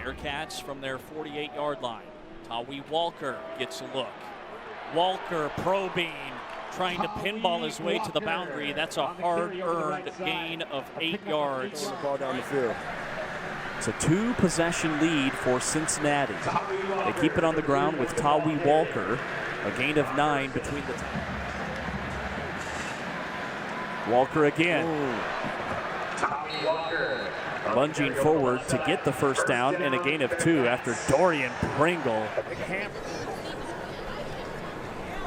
Bearcats from their 48-yard line. Tawee Walker gets a look. Walker probing, trying to pinball his way to the boundary. That's a hard-earned gain of 8 yards. Ball down the field. It's a 2-possession lead for Cincinnati. They keep it on the ground with Tawee Walker, a gain of 9 between the two. Walker again. Lunging forward to get the first down and a gain of 2 after Dorian Pringle.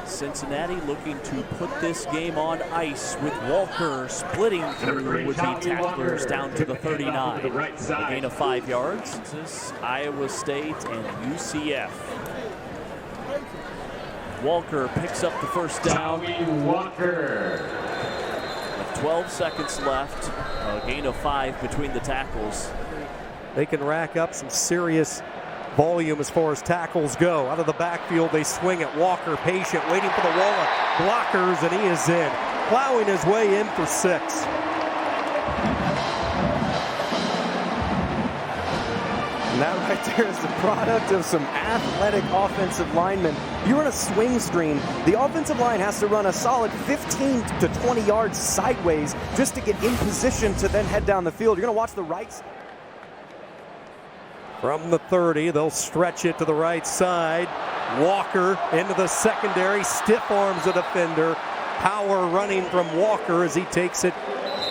Cincinnati looking to put this game on ice with Walker splitting through would-be tacklers down to the 39. A gain of 5 yards. This is Iowa State and UCF. Walker picks up the first down. Walker. With 12 seconds left, a gain of 5 between the tackles. They can rack up some serious volume as far as tackles go. Out of the backfield, they swing at Walker, patient, waiting for the wall of blockers, and he is in, plowing his way in for 6. And that right there is the product of some athletic offensive linemen. You run a swing screen, the offensive line has to run a solid 15 to 20 yards sideways just to get in position to then head down the field. You're going to watch the right side. From the 30, they'll stretch it to the right side. Walker into the secondary, stiff arms the defender. Power running from Walker as he takes it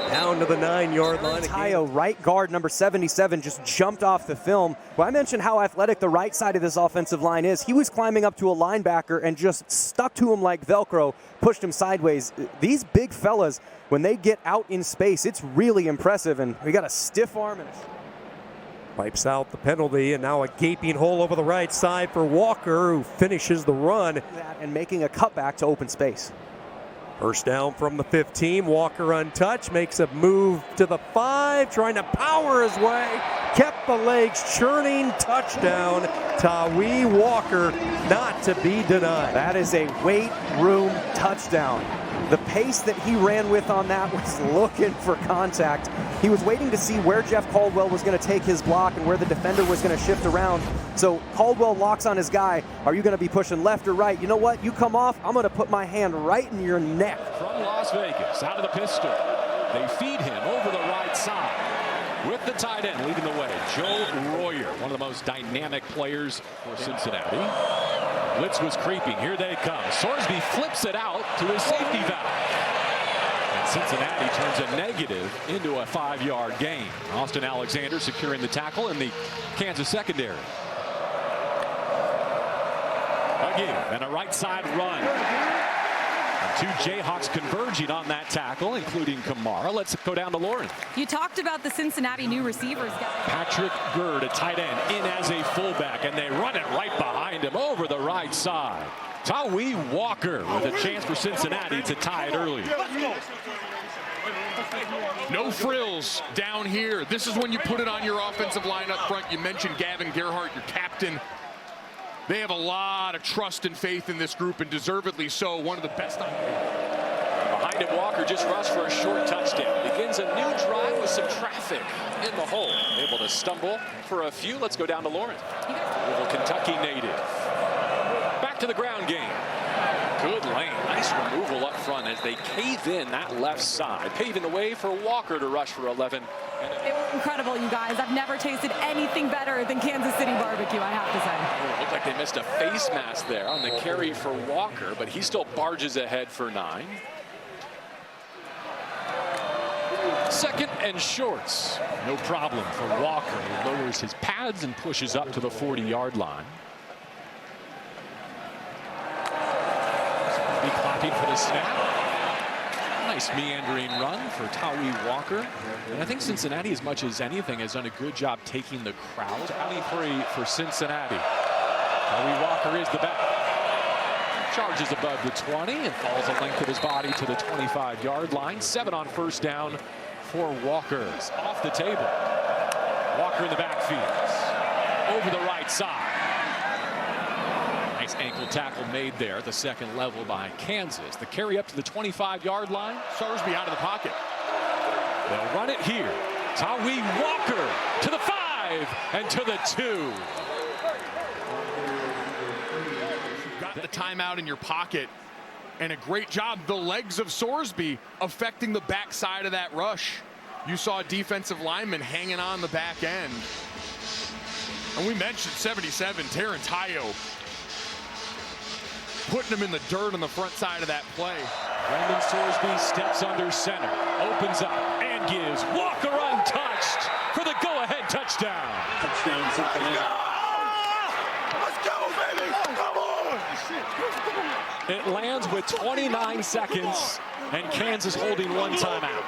down to the 9-yard line. Tayo, right guard number 77, just jumped off the film. Well, I mentioned how athletic the right side of this offensive line is. He was climbing up to a linebacker and just stuck to him like Velcro, pushed him sideways. These big fellas, when they get out in space, it's really impressive. And we got a stiff arm and wipes out the penalty, and now a gaping hole over the right side for Walker, who finishes the run. And making a cutback to open space. First down from the 15. Walker untouched, makes a move to the 5, trying to power his way. Kept the legs churning, touchdown. Tawee Walker, not to be denied. That is a weight room touchdown. The pace that he ran with on that was looking for contact. He was waiting to see where Jeff Caldwell was going to take his block and where the defender was going to shift around. So Caldwell locks on his guy. Are you going to be pushing left or right? You know what? You come off, I'm going to put my hand right in your neck. From Las Vegas, out of the pistol. They feed him over the right side with the tight end leading the way. Joe Royer, one of the most dynamic players for Cincinnati. Blitz was creeping. Here they come. Sorsby flips it out to his safety valve. And Cincinnati turns a negative into a 5-yard gain. Austin Alexander securing the tackle in the Kansas secondary. Again, and a right side run. And 2 Jayhawks converging on that tackle, including Kamara. Let's go down to Lauren. You talked about the Cincinnati new receivers. Patrick Gerd, a tight end, in as a fullback, and they run it right behind him over the right side. Tawee Walker with a chance for Cincinnati to tie it early. No frills down here. This is when you put it on your offensive line up front. You mentioned Gavin Gerhardt, your captain. They have a lot of trust and faith in this group, and deservedly so. One of the best. Behind him, Walker just rushed for a short touchdown. Begins a new drive with some traffic in the hole. Able to stumble for a few. Let's go down to Lawrence. Little Kentucky native. Back to the ground game. Good lane. Nice removal up front as they cave in that left side, paving the way for Walker to rush for 11. It was incredible, you guys. I've never tasted anything better than Kansas City barbecue, I have to say. It looked like they missed a face mask there on the carry for Walker, but he still barges ahead for 9. Second and shorts. No problem for Walker. He lowers his pads and pushes up to the 40-yard line. Be clapping for the snap. Nice meandering run for Tawee Walker. And I think Cincinnati, as much as anything, has done a good job taking the crowd. 23 for Cincinnati. Tawee Walker is the back. Charges above the 20 and falls a length of his body to the 25-yard line. 7 on first down for Walker. Off the table. Walker in the backfield. Over the right side. Nice ankle tackle made there at the second level by Kansas. The carry up to the 25-yard line. Sorsby out of the pocket. They'll run it here. Tawee Walker to the 5. and to the 2. Got the timeout in your pocket, and a great job, the legs of Sorsby affecting the backside of that rush. You saw a defensive lineman hanging on the back end. And we mentioned 77, Terrence Hyo, putting him in the dirt on the front side of that play. Brendan Sorsby steps under center, opens up, and gives Walker untouched for the go-ahead touchdown. Touchdown, Cincinnati. It lands with 29 seconds, and Kansas holding one timeout.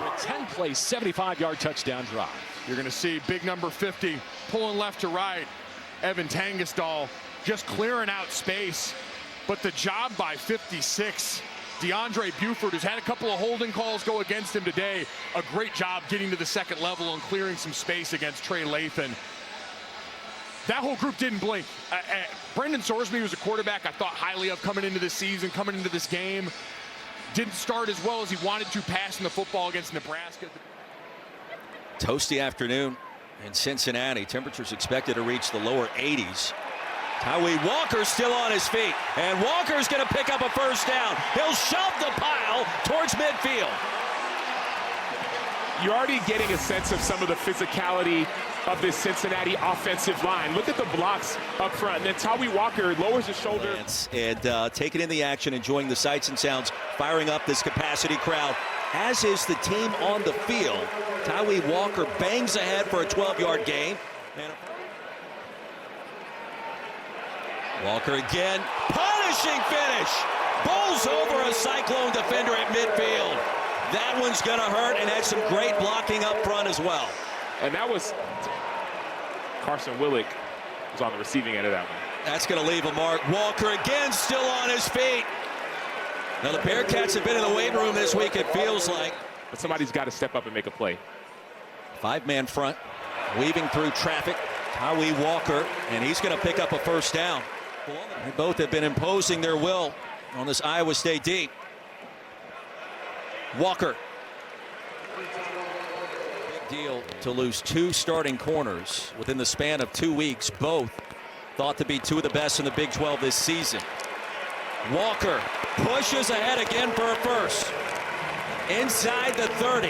A 10-play, 75-yard touchdown drive. You're going to see big number 50 pulling left to right. Evan Tangesdal just clearing out space. But the job by 56, DeAndre Buford, who's had a couple of holding calls go against him today. A great job getting to the second level and clearing some space against Trey Lathan. That whole group didn't blink. Brendan Sorsby was a quarterback I thought highly of coming into this season, coming into this game. Didn't start as well as he wanted to passing the football against Nebraska. Toasty afternoon in Cincinnati. Temperatures expected to reach the lower 80s. Tawee Walker still on his feet, and Walker's going to pick up a first down. He'll shove the pile towards midfield. You're already getting a sense of some of the physicality of this Cincinnati offensive line. Look at the blocks up front, and then Tawee Walker lowers his shoulder. And taking in the action, enjoying the sights and sounds, firing up this capacity crowd, as is the team on the field. Tawee Walker bangs ahead for a 12-yard gain. Walker again, punishing finish. Bowls over a Cyclone defender at midfield. That one's going to hurt, and had some great blocking up front as well. And that was Carson Willick was on the receiving end of that one. That's going to leave a mark. Walker again still on his feet. Now the Bearcats have been in the weight room this week, it feels like. But somebody's got to step up and make a play. 5-man front, weaving through traffic. Tawee Walker, and he's going to pick up a first down. They both have been imposing their will on this Iowa State D. Walker. Big deal to lose 2 starting corners within the span of 2 weeks. Both thought to be 2 of the best in the Big 12 this season. Walker pushes ahead again for a first. Inside the 30.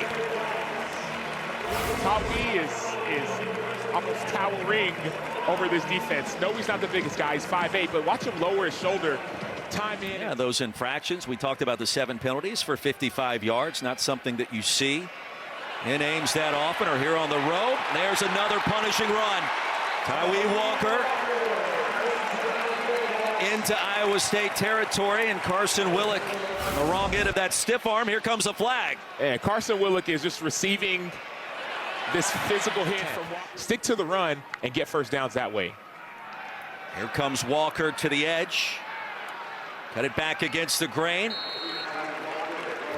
Tawee is almost towering over this defense. No, he's not the biggest guy. He's 5'8", but watch him lower his shoulder. Time in. Yeah, those infractions. We talked about the 7 penalties for 55 yards. Not something that you see in Ames that often, or here on the road. There's another punishing run. Tawee Walker into Iowa State territory, and Carson Willick on the wrong end of that stiff arm. Here comes a flag. And Carson Willick is just receiving this physical hit from Walker. Stick to the run and get first downs that way. Here comes Walker to the edge. Cut it back against the grain.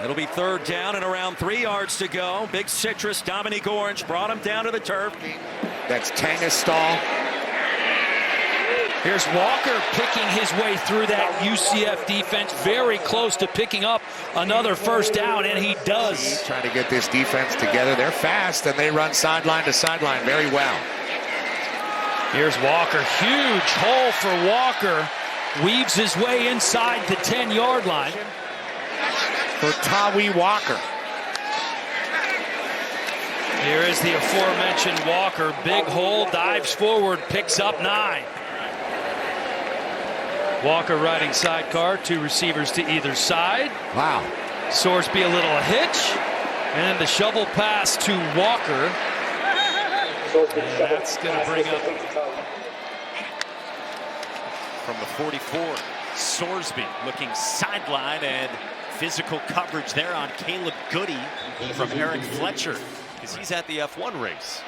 It'll be 3rd down and around 3 yards to go. Big Citrus, Dominique Orange brought him down to the turf. That's Tangesdal. Here's Walker picking his way through that UCF defense, very close to picking up another first down, and he does. He's trying to get this defense together. They're fast, and they run sideline to sideline very well. Here's Walker, huge hole for Walker. Weaves his way inside the 10-yard line. For Tawee Walker. Here is the aforementioned Walker. Big hole, dives forward, picks up 9. Walker riding sidecar, 2 receivers to either side. Wow. Sorsby a little hitch. And the shovel pass to Walker. And that's going to bring up from the 44. Sorsby looking sideline, and physical coverage there on Caleb Goody from Eric Fletcher, because he's at the F1 race.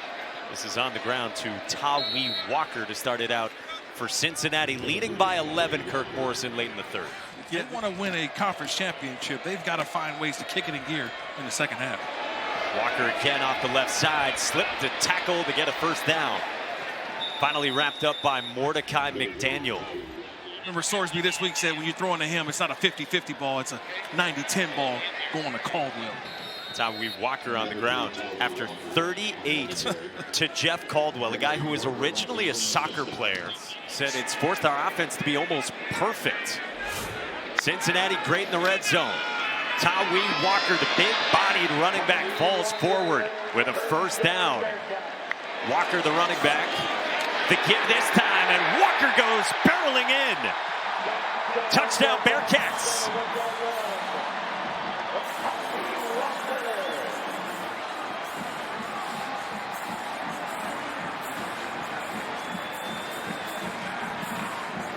This is on the ground to Tawee Walker to start it out for Cincinnati, leading by 11. Kirk Morrison late in the 3rd. If they want to win a conference championship, they've got to find ways to kick it in gear in the second half. Walker again off the left side, slipped to tackle to get a first down. Finally wrapped up by Mordecai McDaniel. Remember, Sorsby this week said when you're throwing to him, it's not a 50-50 ball, it's a 90-10 ball going to Caldwell. Tawee Walker on the ground after 38 to Jeff Caldwell, a guy who was originally a soccer player, said it's forced our offense to be almost perfect. Cincinnati great in the red zone. Tawee Walker, the big-bodied running back, falls forward with a first down. Walker, the running back, the give this time, and Walker goes barreling in. Touchdown Bearcats.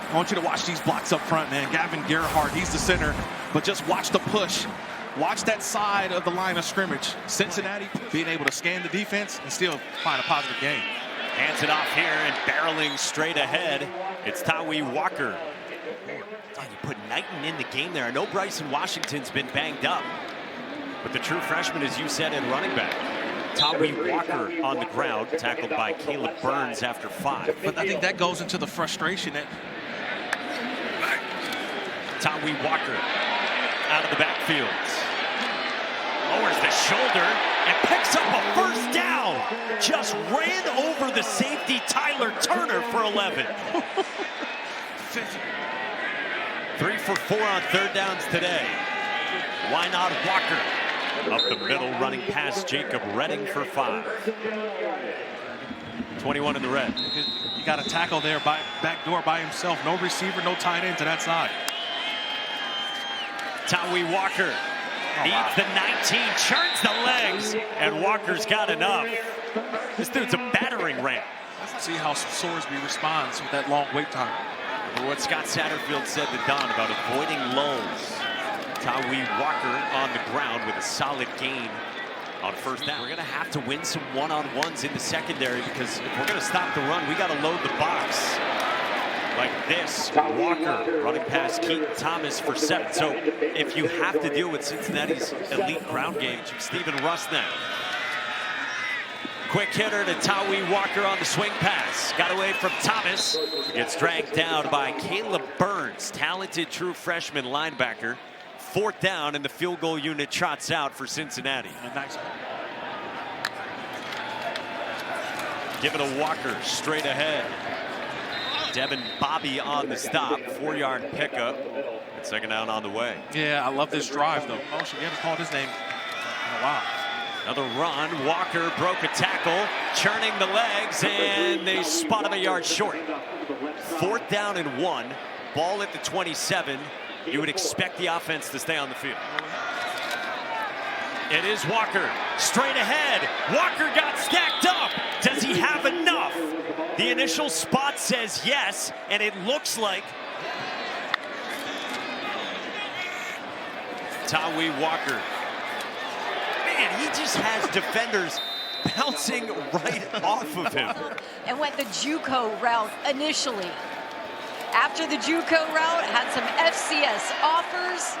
I want you to watch these blocks up front, man. Gavin Gerhardt, he's the center, but just watch the push. Watch that side of the line of scrimmage. Cincinnati being able to scan the defense and still find a positive game. Hands it off here and barreling straight ahead. It's Tawee Walker. Oh, you put Knighton in the game there. I know Bryson Washington's been banged up, but the true freshman, as you said, in running back. Tawee Walker on the ground, tackled by Caleb Burns after 5. But I think that goes into the frustration that Tawee Walker out of the backfield. Lowers the shoulder and picks up a first down. Just ran over the safety Tyler Turner for 11. 3 for 4 on third downs today. Why not Walker? Up the middle, running past Jacob Redding for 5. 21 in the red. You got a tackle there by back door by himself. No receiver, no tight end to that side. Tawee Walker needs the 19, churns the legs, and Walker's got enough. This dude's a battering ram. Let's see how Sorsby responds with that long wait time. Remember what Scott Satterfield said to Don about avoiding lulls. Tawee Walker on the ground with a solid gain on first down. We're going to have to win some one-on-ones in the secondary because if we're going to stop the run, we got to load the box. Like this, Walker running past Keaton Thomas for 7. So if you have to deal with Cincinnati's elite ground game, Stephen Rusnak. Quick hitter to Tawee Walker on the swing pass. Got away from Thomas. Gets dragged down by Caleb Burns, talented true freshman linebacker. 4th down, and the field goal unit trots out for Cincinnati. Nice. Give it to Walker straight ahead. Devin Bobby on the stop, 4-yard pickup. And second down on the way. Yeah, I love this drive, though. Oh, we haven't called his name in a while. Another run. Walker broke a tackle, churning the legs, and they spot him a yard short. 4th down and 1. Ball at the 27. You would expect the offense to stay on the field. It is Walker, straight ahead. Walker got stacked up. Does he have enough? The initial spot says yes, and it looks like Tawee Walker. Man, he just has defenders bouncing right off of him. And went the JUCO route initially. After the JUCO route, had some FCS offers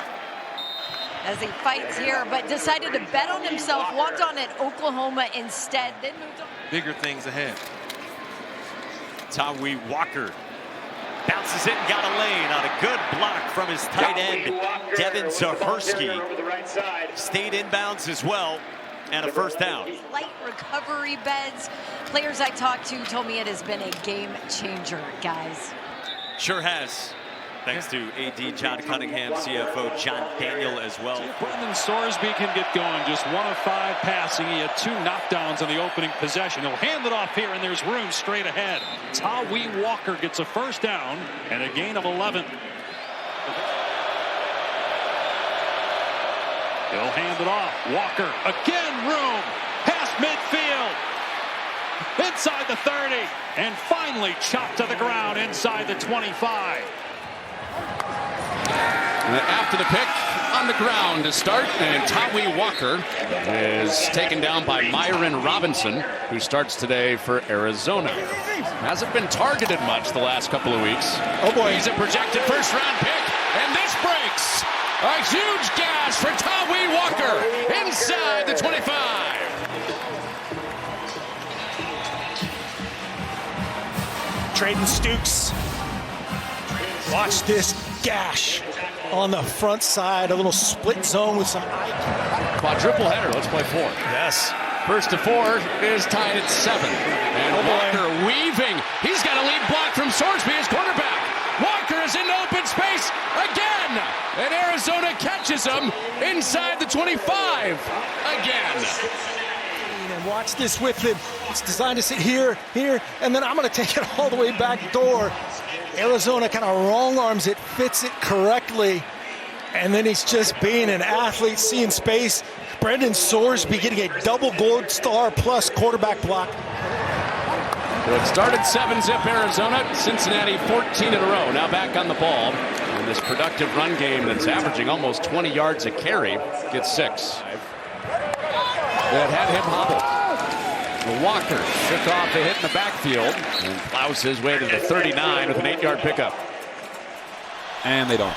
as he fights here, but decided to bet on himself, walked on at Oklahoma instead, then moved on. Bigger things ahead. Tawee Walker bounces in, got a lane on a good block from his tight end, Devin Zahersky. Stayed inbounds as well, and a first down. Light recovery beds. Players I talked to told me it has been a game changer, guys. Sure has. Thanks to AD John Cunningham, CFO John Daniel as well. Brendan Sorsby can get going. Just 1 of 5 passing. He had 2 knockdowns on the opening possession. He'll hand it off here, and there's room straight ahead. Tawee Walker gets a first down and a gain of 11. He'll hand it off. Walker, again room, past midfield, inside the 30, and finally chopped to the ground inside the 25. After the pick, on the ground to start, and Tawee Walker is taken down by Myron Robinson, who starts today for Arizona. Hasn't been targeted much the last couple of weeks. Oh boy. He's a projected first-round pick, and this breaks. A huge gash for Tawee Walker inside the 25. Trayden Stukes. Watch this gash on the front side, a little split zone with some eye. quadruple header. Let's play 4. Yes. First to 4 is tied at 7. And Walker weaving. He's got a lead block from Sorsby, his quarterback. Walker is in open space again. And Arizona catches him inside the 25 again. And watch this with him. It's designed to sit here, and then I'm going to take it all the way back door. Arizona kind of wrong arms it, fits it correctly, and then he's just being an athlete, seeing space. Brendan Sorsby getting a double gold star plus quarterback block. So it started 7-zip Arizona, Cincinnati 14 in a row. Now back on the ball. And this productive run game that's averaging almost 20 yards a carry gets 6. That had him hobbled. Walker shook off the hit in the backfield and plows his way to the 39 with an 8-yard pickup. And they don't.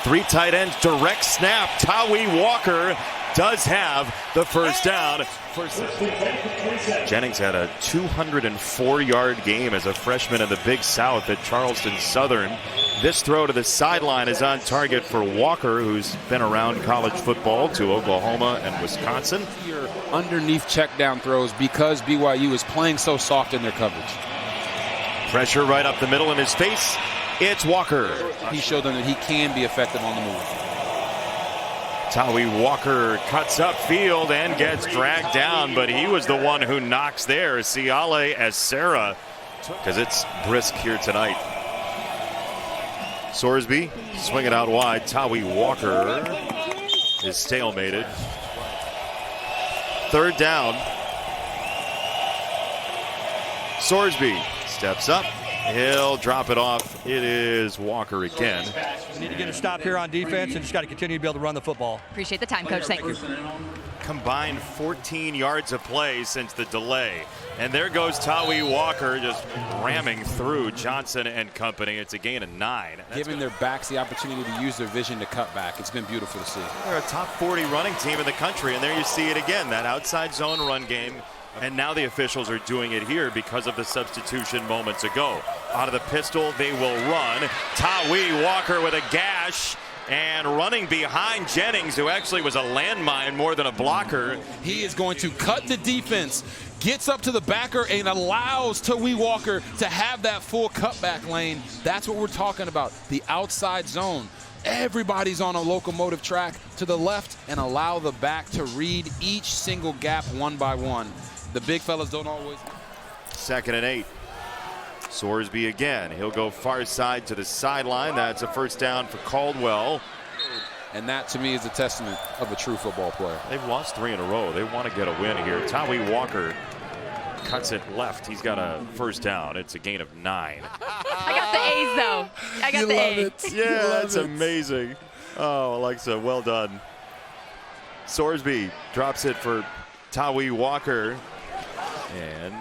3 tight ends, direct snap. Tawee Walker does have the first down. Jennings had a 204-yard game as a freshman in the Big South at Charleston Southern. This throw to the sideline is on target for Walker, who's been around college football to Oklahoma and Wisconsin. Your underneath check down throws because BYU is playing so soft in their coverage. Pressure right up the middle in his face. It's Walker. He showed them that he can be effective on the move. Tawee Walker cuts upfield and gets dragged down, but he was the one who knocks there. Siale Esera, because it's brisk here tonight. Sorsby swing it out wide. Tawee Walker is stalemated. 3rd down. Sorsby steps up. He'll drop it off. It is Walker again. We need to get a stop here on defense and just got to continue to be able to run the football. Appreciate the time, Coach. Thank you. Combined 14 yards of play since the delay. And there goes Tawee Walker just ramming through Johnson and company. It's a gain of 9. Giving their backs the opportunity to use their vision to cut back. It's been beautiful to see. They're a top 40 running team in the country, and there you see it again, that outside zone run game. And now the officials are doing it here because of the substitution moments ago. Out of the pistol, they will run. Tawee Walker with a gash and running behind Jennings, who actually was a landmine more than a blocker. He is going to cut the defense, gets up to the backer, and allows Tawee Walker to have that full cutback lane. That's what we're talking about, the outside zone. Everybody's on a locomotive track to the left and allow the back to read each single gap one by one. The big fellas don't always. 2nd and 8. Sorsby again. He'll go far side to the sideline. That's a first down for Caldwell. And that, to me, is a testament of a true football player. They've lost 3 in a row. They want to get a win here. Tawee Walker cuts it left. He's got a first down. It's a gain of 9. I got the A's, though. I got the A's. Yeah, that's amazing. Oh, Alexa, well done. Sorsby drops it for Tawee Walker. And